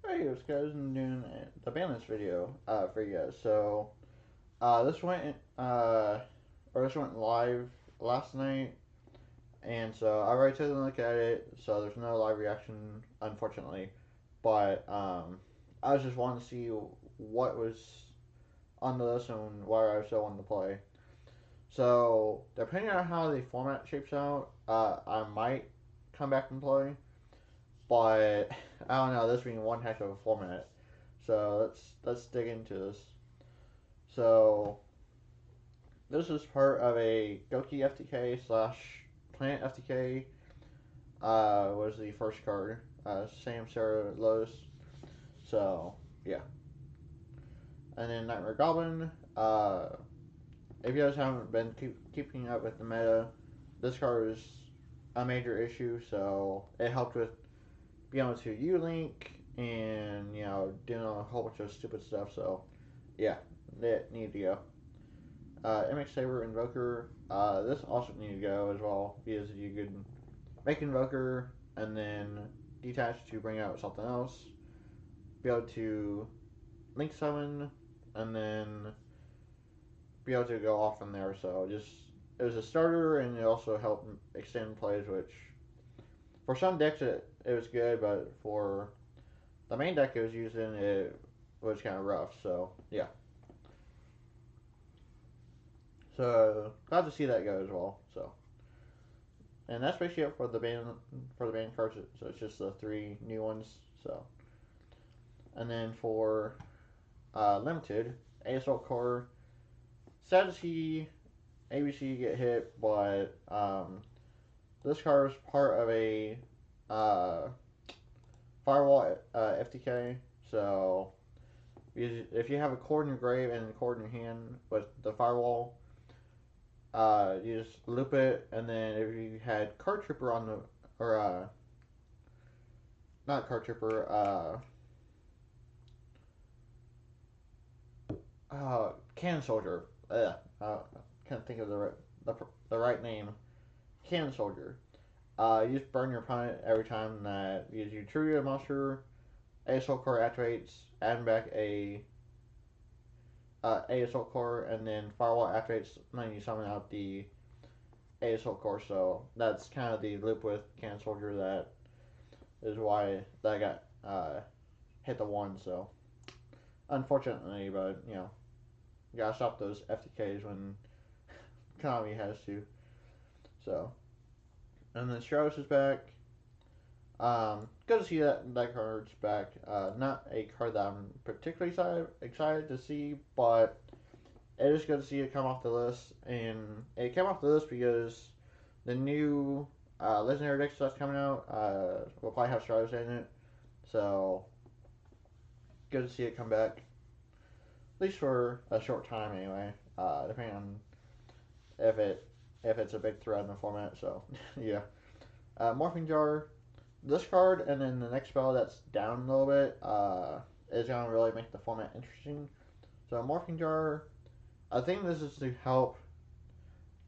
Hey, what's guys? I'm doing the Banlist video for you guys. So this went this went live last night, and so I already took a look at it. So there's no live reaction, unfortunately. But I was just wanting to see what was on the list and why I still wanted to play. So depending on how the format shapes out, I might come back and play. But I don't know. This being one heck of a format. So let's dig into this. So this is part of a Goki FTK slash Planet FTK. Was the first card. Sam, Sarah, Lotus. So yeah, and then Nightmare Goblin. If you guys haven't been keeping up with the meta, this card is a major issue. So it helped with being able to U-Link and doing a whole bunch of stupid stuff. So yeah, that need to go. MX Saber Invoker. This also need to go as well because you could make Invoker and then detach to bring out something else. Be able to link summon and then be able to go off from there. So just it was a starter and it also helped extend plays, which for some decks it was good, but for the main deck it was using it was kind of rough. So yeah. So glad to see that go as well. So, and that's basically it for the band cards. So it's just the three new ones. So, and then for limited ASL core, sad to see ABC get hit, but this card is part of a uh, firewall FTK. So if you have a cord in your grave and a cord in your hand with the firewall, you just loop it, and then if you had Card Trooper on the, or not Card Trooper, Cannon Soldier. Can't think of the right name. Cannon Soldier. You just burn your opponent every time that you trigger a monster. ASL core activates, add back a ASL core, and then firewall activates when you summon out the ASL core. So that's kind of the loop with Cannon Soldier. That is why that got hit the one. So unfortunately, but you gotta stop those FTKs when Konami has to. So and then Stratos is back. Good to see that card's back. Not a card that I'm particularly excited to see, but it is good to see it come off the list. And it came off the list because the new legendary deck that's coming out will probably have Stratos in it. So good to see it come back, at least for a short time anyway. Depending on if it's a big threat in the format. So yeah, Morphing Jar. This card and then the next spell that's down a little bit is gonna really make the format interesting. So Morphing Jar, I think this is to help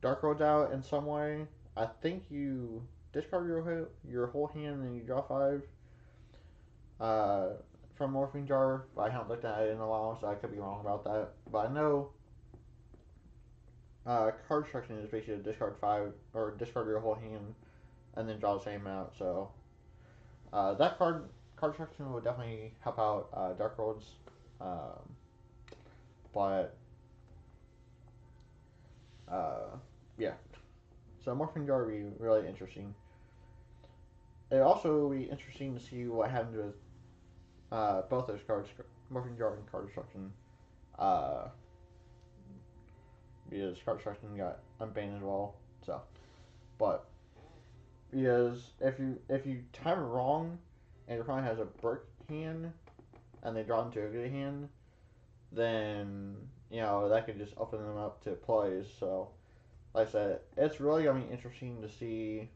Dark Roads out in some way. I think you discard your whole hand and you draw 5 uh, from Morphing Jar. But I haven't looked at it in a while, so I could be wrong about that. But I know card destruction is basically discard 5 or discard your whole hand and then draw the same amount. So that card destruction would definitely help out Dark Roads. Um, but yeah, so Morphing Jar would be really interesting. It also would be interesting to see what happens with both those cards, Morphing Jar and Card Destruction. Uh, because Card Destruction got unbanned as well. So, but because if you time it wrong, and your opponent has a brick hand, and they draw into a good hand, then that could just open them up to plays. So, like I said, it's really gonna be interesting to see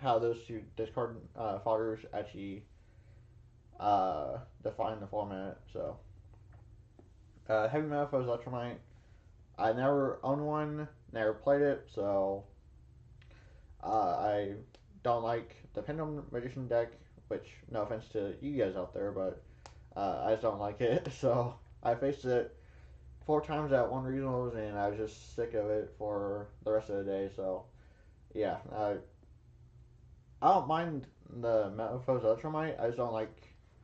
how those two discard foggers actually define the format. So, Heavy Metal Electromite. I never owned one, never played it, so I don't like the Pendulum Magician deck. Which, no offense to you guys out there, but I just don't like it. So I faced it 4 times at one regionals, and I was just sick of it for the rest of the day. So yeah, I don't mind the Metalfoes Ultramite. I just don't like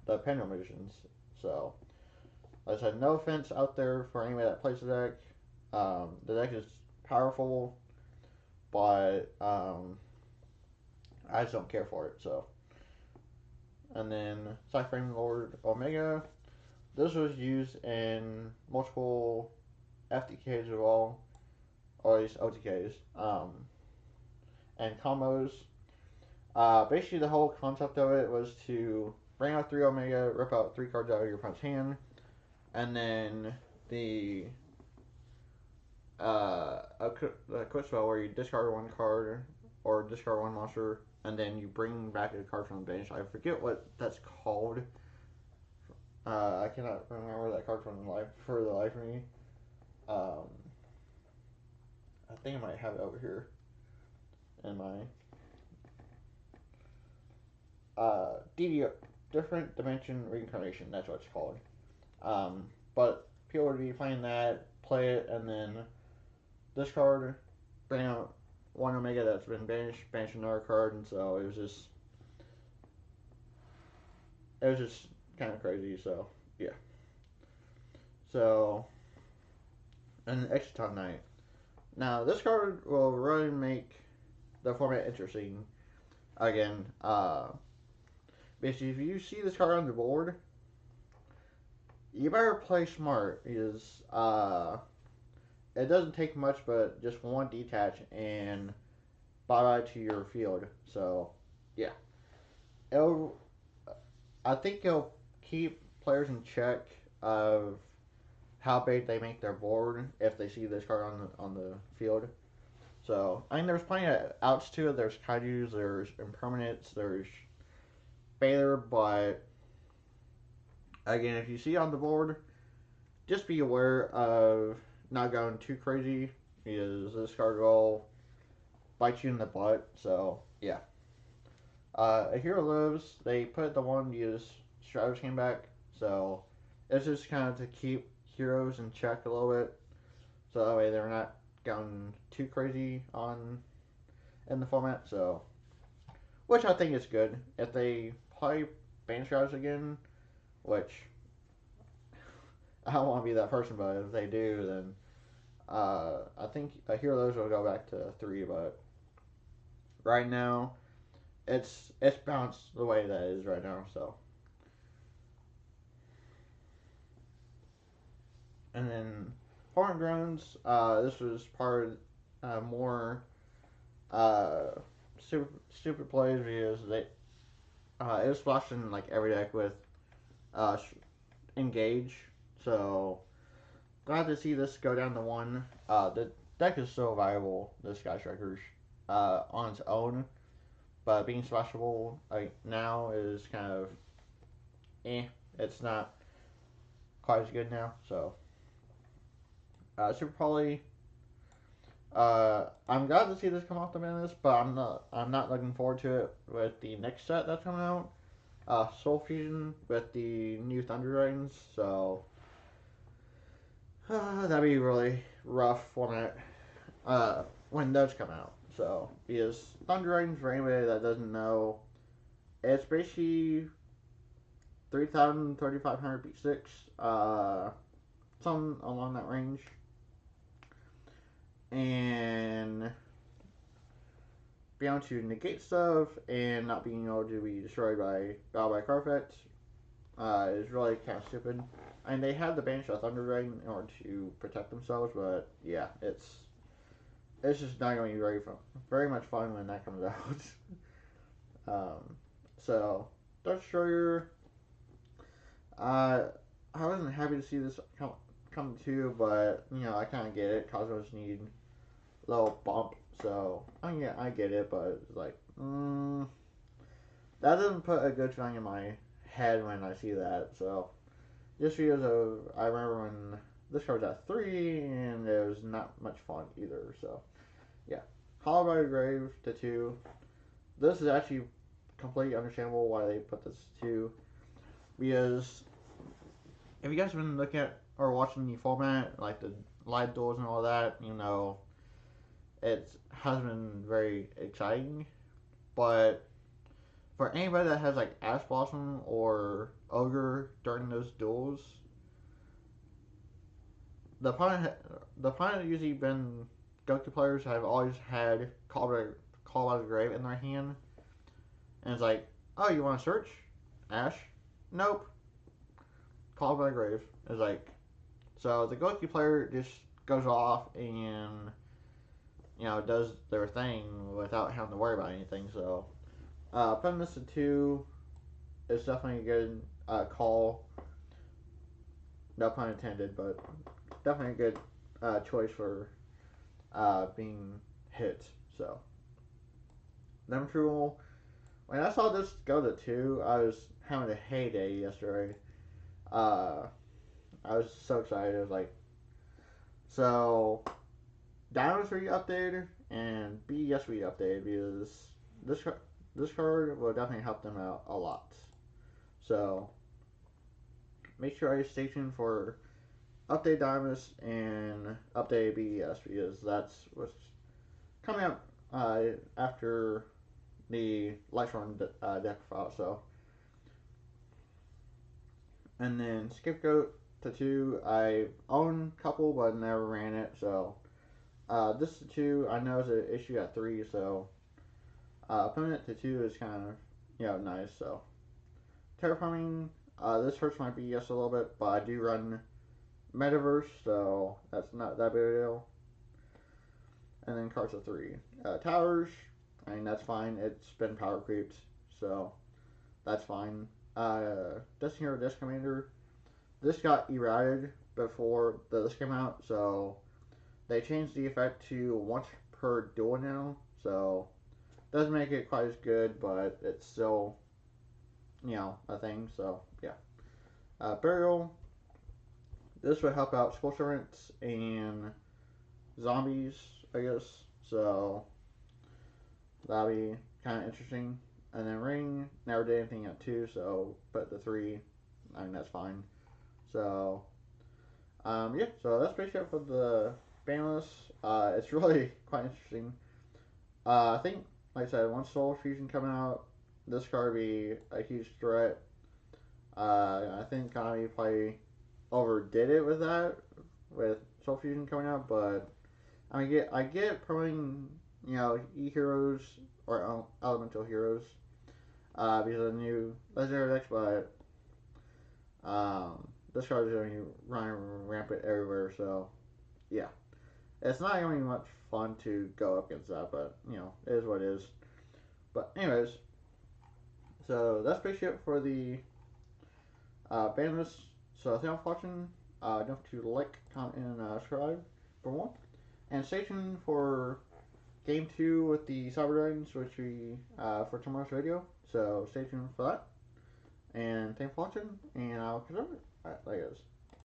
the Pendulum Magicians. So like I said, no offense out there for anybody that plays the deck. The deck is powerful, but I just don't care for it. So, and then Cyframe Lord Omega. This was used in multiple FTKs as well, or at least OTKs, and combos. Basically, the whole concept of it was to bring out 3 Omega, rip out 3 cards out of your opponent's hand, and then the a quick spell where you discard 1 card or discard 1 monster, and then you bring back a card from the bench. I forget what that's called. I cannot remember that card from the life for the life of me. Um, I think I might have it over here in my DD different dimension reincarnation. That's what it's called. But people would be playing that, play it, and then discard, bring out 1 Omega that's been banished, banish another card, and so it was just kind of crazy. So yeah. So an Exciton Knight. Now this card will really make the format interesting. Again, basically, if you see this card on the board, you better play smart because it doesn't take much but just 1 detach and bye to your field. So yeah, it'll. I think it'll keep players in check of how big they make their board if they see this card on the field. So I mean, there's plenty of outs to it. There's Kaiju's, there's Impermanents, there's Baylor, but again, if you see it on the board, just be aware of not going too crazy because this card will bite you in the butt. So yeah, a hero lives. They put the one use Strider's came back, so it's just kind of to keep heroes in check a little bit, so that way they're not going too crazy on in the format. So, which I think is good if they play Bane Strides again, which I don't want to be that person, but if they do, then I think a hero those will go back to 3. But right now, it's bounced the way that it is right now. So, and then Horn Drones. This was part of more stupid plays because it was splashed in like every deck with engage. So glad to see this go down to 1. The deck is so viable, the Sky Strikers, on its own, but being splashable now is kind of it's not quite as good now. So Super Poly. I'm glad to see this come off the Banlist, but I'm not looking forward to it with the next set that's coming out. Soul Fusion with the new Thunder Dragons. So that'd be really rough format when those come out. So because Thunder Dragons, for anybody that doesn't know, it's basically 3,000, 3,500 B6, something along that range. And being able to negate stuff and not being able to be destroyed by Battle by card effects is really kind of stupid. I mean, they had the banish of Thunder Dragon in order to protect themselves, but yeah, it's just not going to be very much fun when that comes out. So Dutch Destroyer, I wasn't happy to see this come to, but you know I kind of get it. Cosmos need a little bump, so I mean, yeah, I get it, but it's like that doesn't put a good feeling in my head when I see that. So just because of I remember when this card was at 3 and it was not much fun either. So yeah, Hollow by Grave to 2. This is actually completely understandable why they put this to 2 because if you guys have been looking at or watching the format, like the live duels and all that, it has been very exciting. But for anybody that has like Ash Blossom or Ogre during those duels, the opponent the opponent usually been Goku players have always had Call by the Grave in their hand, and it's like, oh, you want to search Ash? Nope. Call by the Grave is like, so the Goku player just goes off and does their thing without having to worry about anything. So putting this to 2 is definitely a good call. No pun intended, but definitely a good choice for being hit. So number 2, when I saw this go to 2, I was having a heyday yesterday. Uh, I was so excited. I was like, so Diamonds Re updated and BS Re updated because this this card will definitely help them out a lot. So make sure I stay tuned for update Diamonds and update BES because that's what's coming up after the Lightstorm deck file. So, and then Scapegoat to 2, I own a couple but never ran it. So this to 2 I know is an issue at 3. So putting it to 2 is kind of nice. So Terraforming, this hurts my BS a little bit, but I do run Metaverse, so that's not that big a deal. And then cards of 3. Towers, I mean, that's fine. It's been power creeped, so that's fine. Destiny Hero Disc Commander, this got errated before this came out, so they changed the effect to once per duel now, so doesn't make it quite as good, but it's still, a thing, so yeah. Burial, this would help out Skull Servants and zombies, I guess. So that'll be kind of interesting. And then Ring never did anything at 2, so but the 3, I mean that's fine. So yeah, so that's basically it for the Banlist. It's really quite interesting. I think, like I said, once Soul Fusion coming out, this card would be a huge threat. I think Konami probably overdid it with that, with Soul Fusion coming out, but I get promoting E heroes or elemental heroes because of the new legendary decks, but this card is going to be running rampant everywhere. So yeah, it's not going to be much fun to go up against that, but it is what it is. But anyways, so that's basically it for the ban list. So thank you for watching. Don't forget to like, comment, and subscribe for more. And stay tuned for Game 2 with the Cyber Dragons, which we for tomorrow's video. So stay tuned for that. And thanks for watching, and I'll catch you. Alright, there goes.